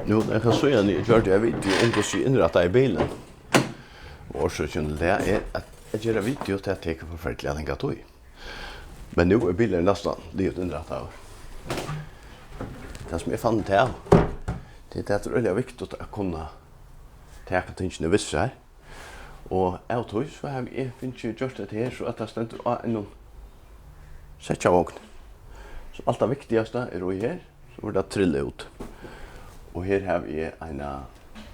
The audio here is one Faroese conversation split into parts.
Nu, jag kan säga att jag gör det video om hur jag inrättar i bilen. Och så känner det att jag gör video till att jag kan förfärligt länge tog. Men nu är bilen nästan det inrättat. Det som jag fann till det är att det är väldigt viktigt att kunna ta tingene vissa här. Och jag tror så har jag inte gjort det här så att det ständer av en settervogn. Så allt det viktigaste är här, så får det trilla ut. Och här har vi en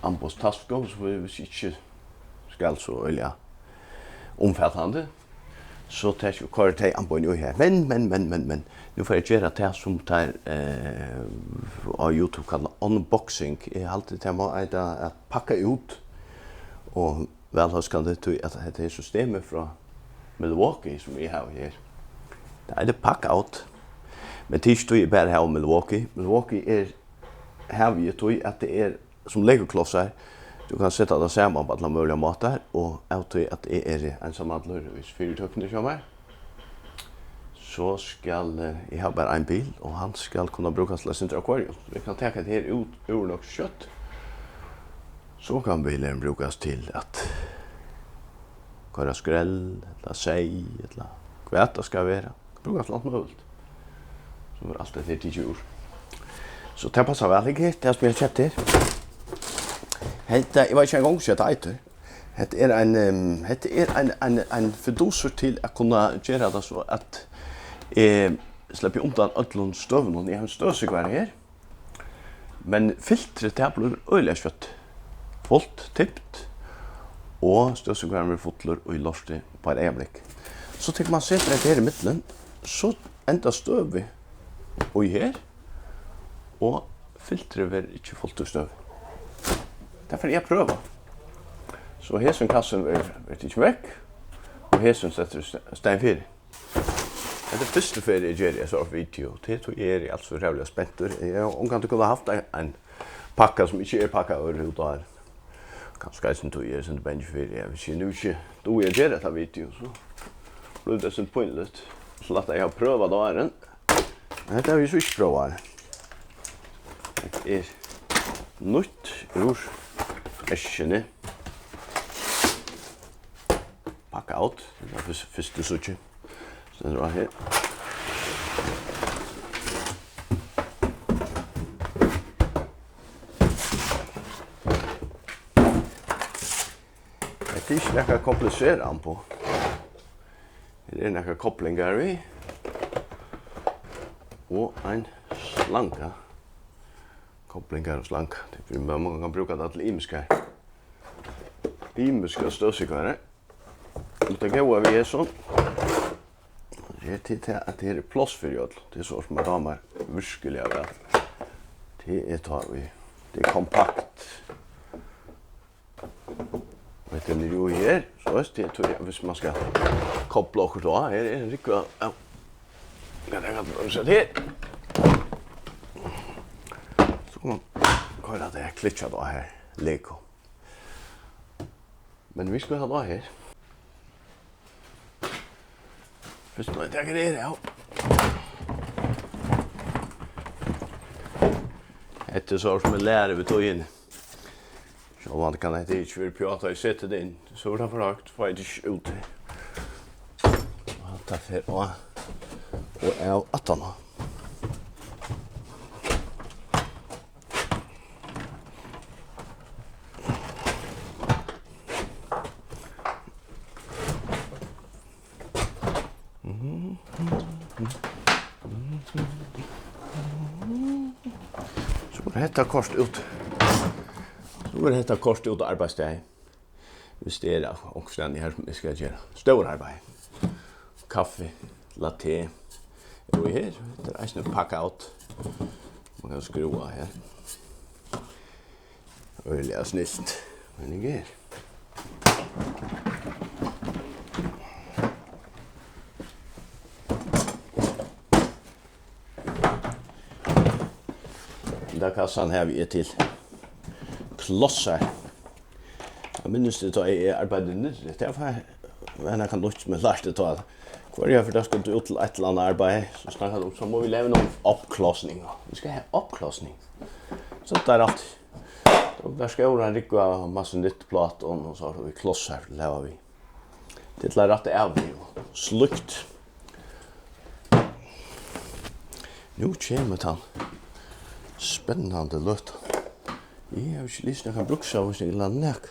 ambostastgång som vi inte ska så välja omfattande. Så tar jag kvar till ambon här. Men. Nu får jag göra det som tar av YouTube kallar unboxing. Jag har alltid tänkt att packa ut. Och välhöskande till att det är systemet från Milwaukee som vi har här. Det är det Packout. Men det är inte bara här om Milwaukee. Milwaukee är havi tog att det är som legoklossar. Du kan sätta det samman på alla möjliga matar och jag tror att det är en sammanlör vis 4 tökner som är. Så skall jag ha bara en bil och han ska kunna brukas till ett akvarium. Vi kan ta det här ut ur något kött. Så kan bilen brukas till att köra skräll, eller säg, eller vad det ska vara. Brukas till allt möjligt. Så är allt det till djur. Så det passar väl inte, det som jag har sett här. Jag vet inte en gång så jag heter. Det är en fördoser till att kunna göra det så att släpper undan ödlon støvnum. Jag har en støvsúgvaran här. Men filtret det blir öliga kött. Fullt tippt. Och støvsúgvaran blir fotler och i lorste på ett ögonblick. Så tycker man sätter det här i mitten. Så endar støvið och här. Och filtret blir inte fullt av støv. Därför jag prövar. Så här som kassan är inte väck. Och här som sätter steinfyr. Det är första för jag gör så video. Det tror jag är alltså jävla spänt. Jag kan inte kunna haft en packa som inte är packad över hur där. Kanske inte tog jag sen bench för jag vill se nu inte. Då jag gör det video så blir det sånt poänglöst. Så låt jag pröva då är den. Det är ju så inte bra. Det är nytt ur äschene. Packout. Det är första sådär. Så det var här. Det är inte några komplicerat på. Det är några kopplingar vi. Och en slanka. Kopplingar och slanka. Det är många kan bruka det till imiska. Imiska støvsúgvaran. Det går vi är så. Det är att det är plats för jöll. Det är så som damer virkelig väl. Det är tar vi. Det är kompakt. Vet du ni ju här så är det tror jag hvis man ska koppla och då här är en riktigt ja. Kan jag kan så det. Så kom kolla det klitcha då här. Lego. Men vi ska ha då här. Först då jag det ja. Det är så som en lärare vi tog in. Så man kan inte för prata i sättet in. Så det för högt får jag inte ut. Och ta för och är attarna. Hetta kort ut. Så går detta kort ut arbetsdag. Hvis det är också den här som ska göra. Stor arbete. Kaffe, latte. Och här det är en Packout. Man kan skruva här. Öliga snitt. Men det är. Där kassan här vi är till klossar. Jag minns det att jag arbetade nere. Men jag kan lusta med lärt det att kvar jag för det ska ut till ett eller annat arbete så snackar de så må vi leva någon uppklossning. Vi ska ha uppklossning. Så där allt. Då där ska jag rigga massa nytt plat och så har vi klossar lägger vi. Det lär rätt av slukt. Nu kommer det spännande låt. Jag har inte lyst att bruka och sig la näck.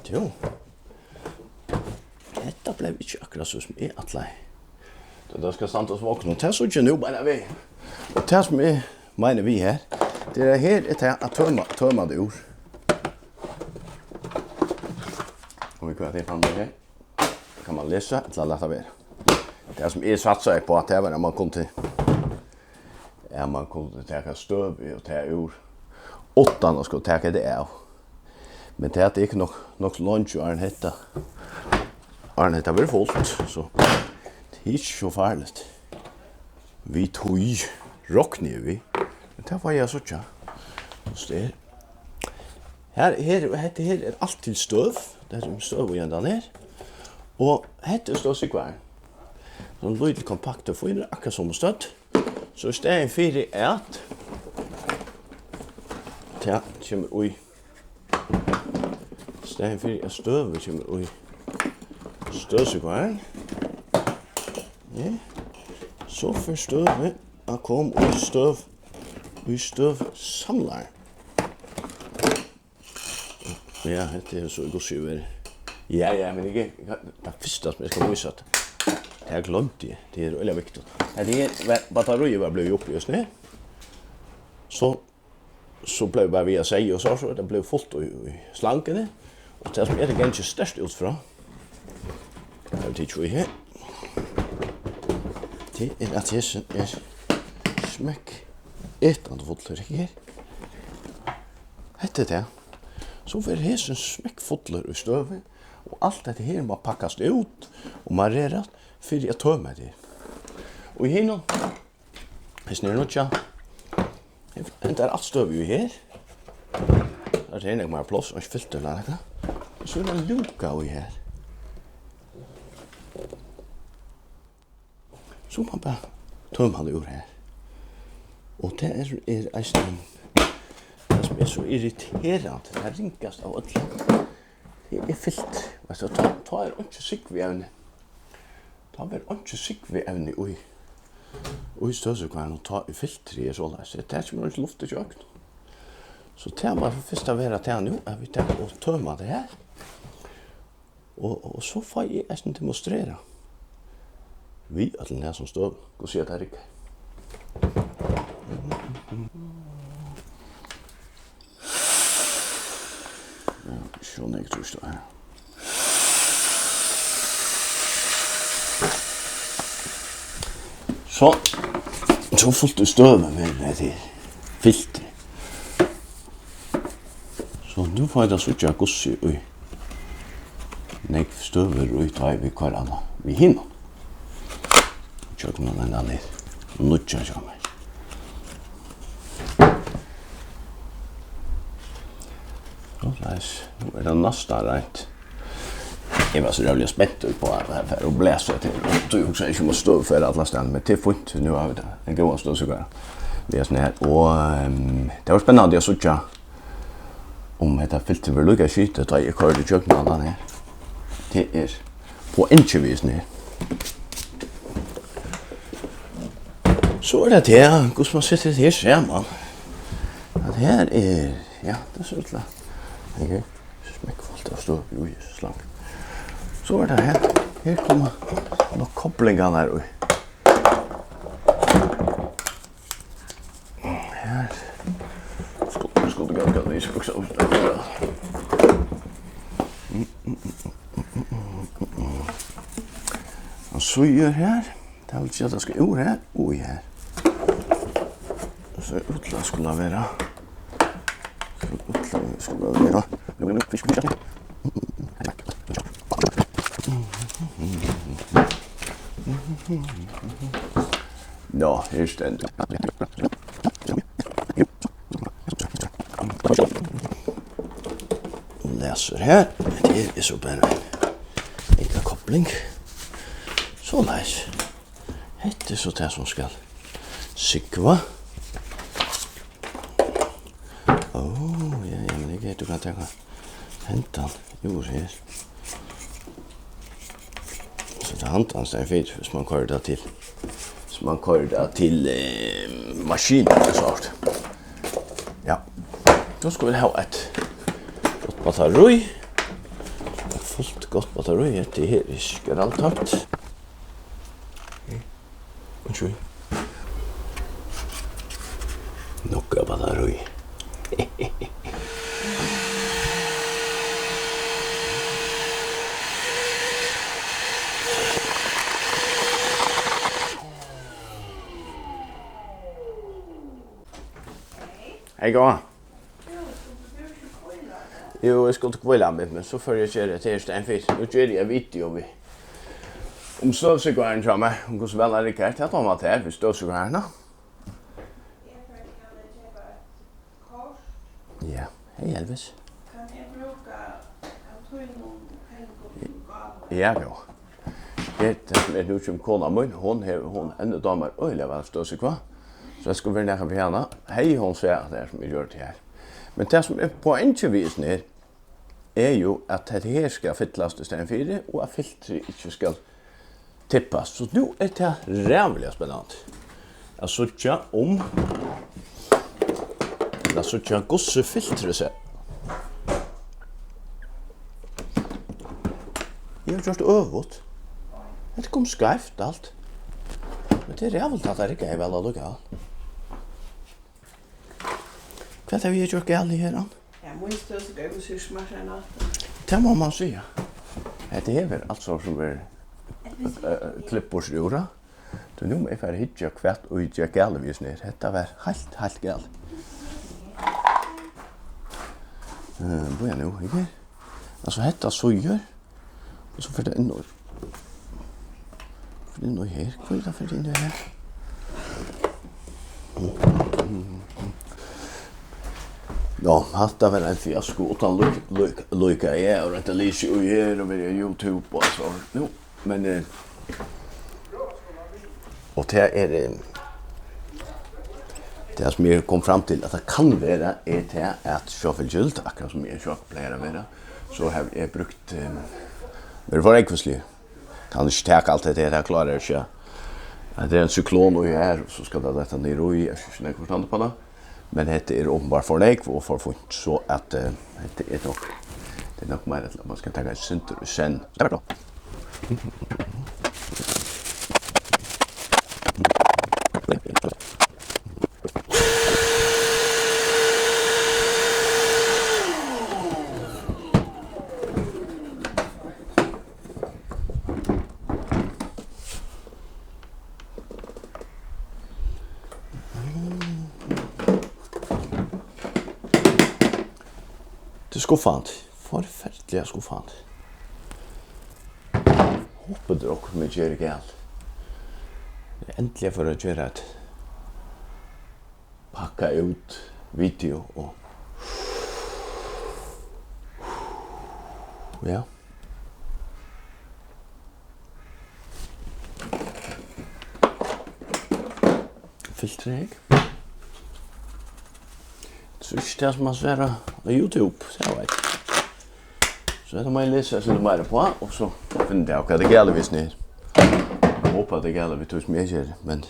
Jo. Detta blev inte akkurat så som är att lägga. Det ska sant oss vakna. Det är så inte nu bara vi. Och det som är menar vi här. Det är här att tömma det ur. Om vi kan det fram det. Kan man läsa eller låta vara. Det som är satsar på att det var när man kom till man kunde ta støv och ta ur. Åttan och ska ta det av. Men det är inte nog lunch och en hetta. Arne hetta blir fullt så det är inte så farligt. Vi tog rockni vi. Det var jag så tjå. Så det här är allt till støv. Det är støv och undan här. Och hetta støvsúgvaran. Så en liten kompakt och får akkurat som stöd. Så stegen fyrir at ja, kommer ui. Stegen fyrir at støvet kommer ui. Støvsúgvaran. Ja. Så får støvet at komme ui støvsamlar. Ja, det er så god syver. Ja, men ikke det første som jeg skal vise at det har glömt det. Det är väldigt viktigt. Det är batteriet var blev upp just nu. Så blev bara vi att säga och så det blev fullt i slanken och det som är det ganska störst utfra. Jag vet inte här. Det är att det är smäck ett och fullt här. Hette det. Så för hästen smäck fullt i stövet och allt det här bara packas ut och marerat för att tömma det. Och här nu något ja. Det är allt støv ju här. Det är inte mer plats och filter där. Så är det en lucka i här. Så man bara tömma det ur här. Och det är nästan det som är så irriterande. Det ringas av allt. Det är fyllt. Alltså ta är inte sikvievne. Ta var inte sikvievne ui støvsúgvaran og ta i filtri så där. Så det är som inte luft i köket. Så tar man först att vara där nu är vi tar och tömma det här. Och så får jag nästan demonstrera. Vi att den här som står går se att det rycker. Ja, så nej tror jag här. Så fullt ut støvet med det filtri. Så nu får jeg da suttja gossi ui. Nýggj støver ui ta vi kvarana vi hinna. Tjøkna den ned. Nýggja sjá meg. Så nu det nästa rätt. Jag var så jävla spänd på att för att bläsa till. Du också inte måste stå för alla ställen men det är fint nu har vi det. En god støvsúgvara. Det är sån här och det var spännande att se om det filter vill lugga skite ta i kör det kökna den här. Det är på inchevis ner. Så är det här. Hur man sätter det här ser man. Att här är ja, det är så lätt. Okej. Smäckfullt att stå ju slank. Så är det här. Här kommer några kopplingar här. Här. Ska det gå vi ska också. Och så gör här. Det vill säga att jag ska ur här och här. Så utla skulle vara. Utla skulle vara. Nu fisk. Ja, här ständ. Läser här. Det är så bara en koppling. Så nice. Det är så det som ska sikva. du kan ta hentan ur her. Så det handtans är fint hvis man kör det till. Så man kör det till maskinen och sånt. Ja. Då ska vi ha ett gott batteri. Ett fullt gott batteri. Det här är skraltakt. Undskyld. Nógv batteri. Hej gå. Jo, jag skulle kvilla med men så får jag köra det till en fisk. Nu kör jag video vi. Om støvsúgvaran tror jag, om hur väl är det kört att man tar för støvsúgvaran. Ja, hej Elvis. Kan jag bruka Ja, ja. Det är nu som kona min, hon ännu damer öliga väl støvsúgva. Så jag skulle vilja näka på henne. Hej hon säger det som vi gör det här. Men det som är poängvisen här är ju att det här ska fyllast istället för det och att filtri inte ska tippas. Så nu är det rävligt spännande. Jag såg om jag såg gosse filtri så. Jag har gjort övrigt. Det kom skräft allt. Men det är rävligt att det inte är väl att lukka. Vad har vi gjort galt här? Ja, måste jag ska gå så smarta. Det må man säga. Det är väl alltså som är klippborsjura. Du nu är för hitja kvart och hitja galvis ner. Detta var helt gal. Vad är nu inte? Alltså detta så gör. Och så för det ändå. För det är nog här. Vad är det för det här? Ja, hatta var en fiasko utan lukka jag och inte lyser ju här och med YouTube och så. Jo, men och det är det som jag kom fram till att det kan vara är det att shuffle akkurat som jag själv plejer att vara. Så har jag brukt men var ekvisli. Kan inte ta allt det där klarar jag inte. Det är en cyklon och här så ska det detta ner och jag ska inte förstå på det. Men det är uppenbart för nógv och för fint så att det är nog mer att man ska ta en settur sen. Där då. Det är skuffant. Förfärligt skuffant. Hoppas det också med gör galt. Äntligen för att göra ett packa ut video och ja. Filtri. Så det som man ser på YouTube, så vet. Så det man läser så det mer på och så finner jag vad det gäller visst ner. Jag hoppas det gäller vi tus mer men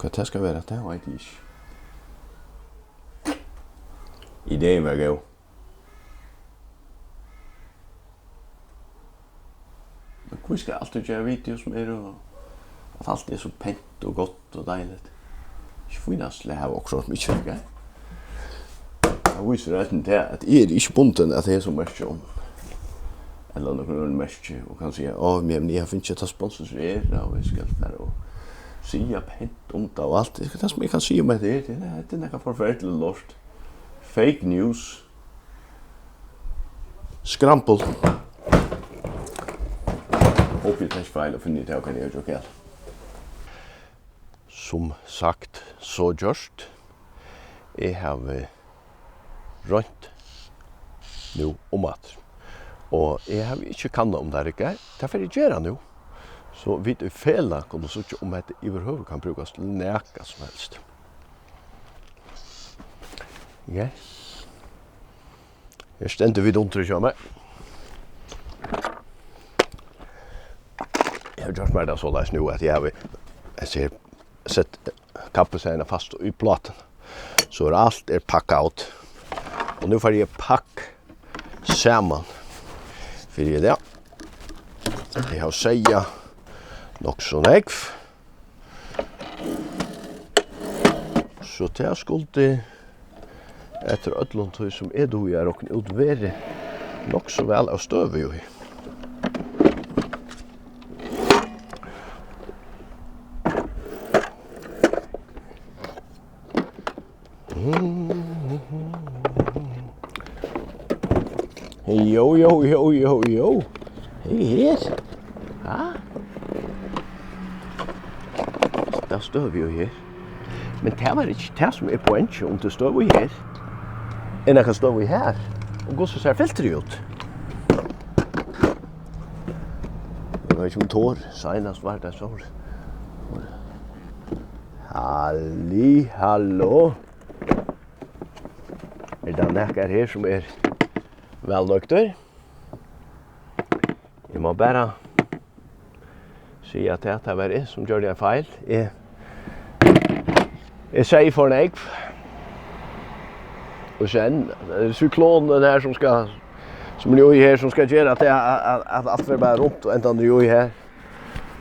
vad det ska vara det vet jag inte. Idén var god. Men hur ska alltid göra videos med och att allt är så pent och gott och dejligt. Jag får inte släva också mycket grej. Jag visste rätten till att det är inte bunten att det är så mycket om. Eller någon mycket och kan säga, men jag finns inte att sponsorera och vi ska där och säga pent om det och allt. Det som jag kan säga med det är något förfärligt lort. Fake news. Skrampel. Hopp jag tar fel och finner det kan jag göra. Som sagt, så just. Jag har roynt nu att. Och jag har inte kannat om det här ikke. Det får jag göra nu. Så vi är fela kommer så om att det överhuvud kan brukas till näka som helst. Yes. Her stender vi under i kjømmer. Jeg har gjort meg det så leis nu at jeg ser sett kappesegene fast i platen. Så alt packout. Og nu får jeg pakk sammen. For det. Jeg har seia nok så nógv. Så det skulle etter ødlåntøy som du gjør og utvere nok så vel av støvet jo. Jo. Hei her. Ja. Det støv jo her. Men det var ikke det som poenget om det støv jo her. Enn jeg kan støv jo her. Og gå så ser Filtri ut. Jeg vet ikke om tår. Senast var det så. Hallo. Det nekker her som vel nøkter. Jeg må bare si at det var jeg som gjør det en feil. Jeg sier for nógv. Og sen, cyklonen her som jo i her som skal gjøre at alt er bare rundt og enda jo i her.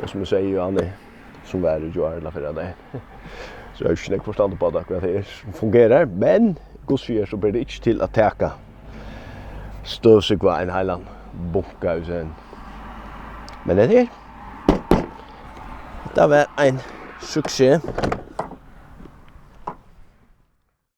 Og som jeg sier jo Anne, som var jo alle for det. Så jeg har ikke nok forstand på det akkurat det som fungerer. Men godsfyr så blir det ikke til å teka støvsúgvaran heilan bunka ut sen. Men det var en suksess.